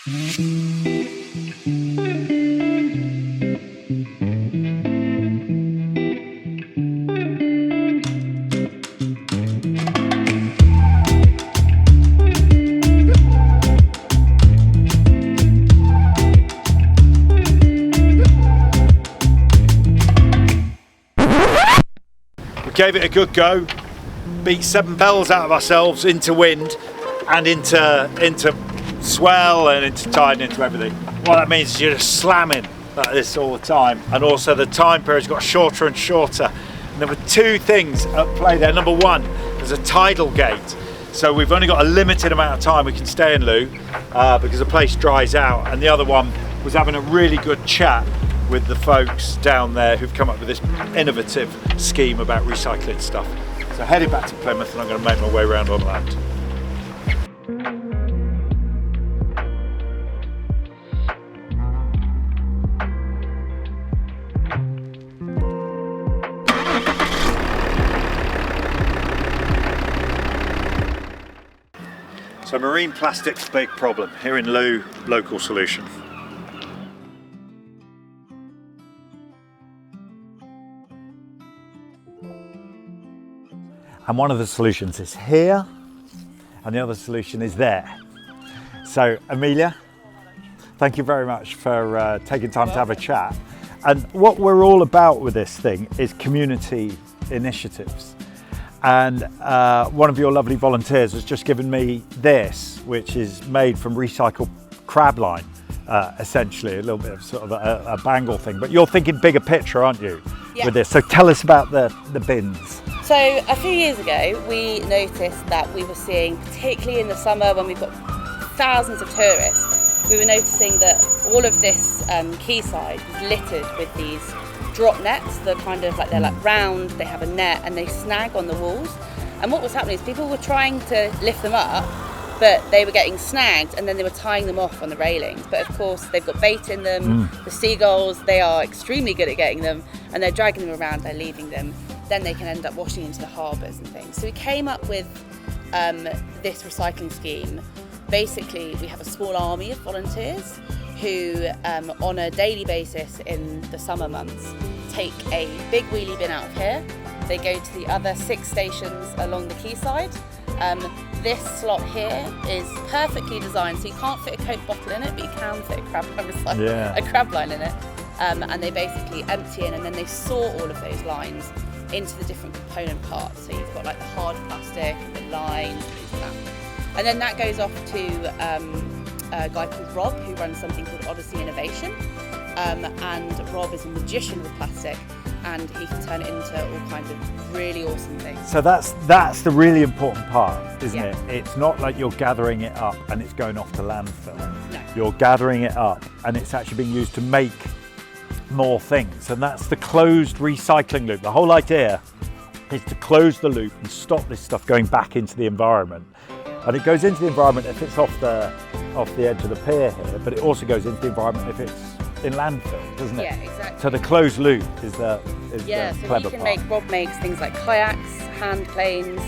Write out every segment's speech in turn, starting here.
Gave it a good go, beat 7 bells out of ourselves into wind and into swell and into tide and into everything. What that means is you're just slamming like this all the time, and also the time period's got shorter and shorter. And there were 2 things at play there. Number 1, there's a tidal gate, so we've only got a limited amount of time we can stay in Looe because the place dries out. And the other one was having a really good chat with the folks down there who've come up with this innovative scheme about recycling stuff. So headed back to Plymouth, and I'm going to make my way around on land. So marine plastic's big problem here in Looe, local solution. And one of the solutions is here, and the other solution is there. So Amelia, thank you very much for taking time to have a chat. And what we're all about with this thing is community initiatives. And one of your lovely volunteers has just given me this, which is made from recycled crabline, essentially, a little bit of sort of a bangle thing. But you're thinking bigger picture, aren't you, with this? So tell us about the bins. So a few years ago, we noticed that we were seeing, particularly in the summer when we've got thousands of tourists, we were noticing that all of this quayside was littered with these drop nets. They're kind of like, they're like round, they have a net and they snag on the walls. And what was happening is people were trying to lift them up, but they were getting snagged and then they were tying them off on the railings. But of course they've got bait in them, the seagulls, they are extremely good at getting them, and they're dragging them around, they're leaving them. Then they can end up washing into the harbours and things. So we came up with this recycling scheme. Basically, we have a small army of volunteers who, on a daily basis in the summer months, take a big wheelie bin out of here. They go to the other 6 stations along the quayside. This slot here is perfectly designed, so you can't fit a Coke bottle in it, but you can fit a crab line in it. And they basically empty in, and then they sort all of those lines into the different component parts. So you've got like the hard plastic, the lines, and that. And then that goes off to a guy called Rob, who runs something called Odyssey Innovation. And Rob is a magician with plastic, and he can turn it into all kinds of really awesome things. So that's the really important part, isn't it? It's not like you're gathering it up and it's going off to landfill. No. You're gathering it up and it's actually being used to make more things, and that's the closed recycling loop. The whole idea is to close the loop and stop this stuff going back into the environment. And it goes into the environment if it's off the edge of the pier here, but it also goes into the environment if it's in landfill, doesn't it? Yeah, exactly. So the closed loop is the clever part. Rob makes things like kayaks, hand planes,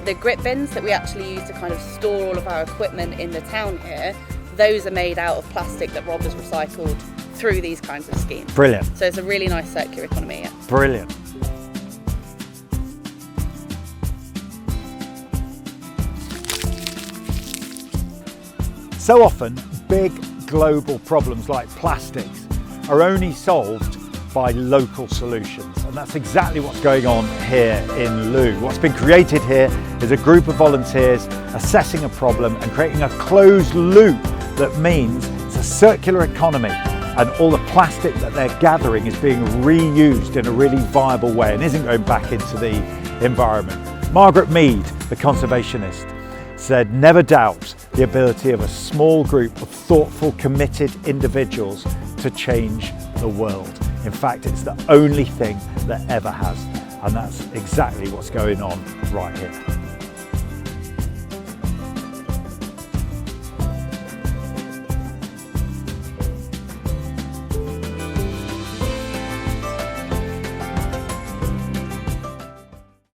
the grip bins that we actually use to kind of store all of our equipment in the town here. Those are made out of plastic that Rob has recycled through these kinds of schemes. Brilliant. So it's a really nice circular economy. Yeah. Brilliant. So often, big global problems like plastics are only solved by local solutions, and that's exactly what's going on here in Looe. What's been created here is a group of volunteers assessing a problem and creating a closed loop that means it's a circular economy, and all the plastic that they're gathering is being reused in a really viable way and isn't going back into the environment. Margaret Mead, the conservationist, said, "Never doubt the ability of a small group of thoughtful, committed individuals to change the world. In fact, it's the only thing that ever has." And that's exactly what's going on right here.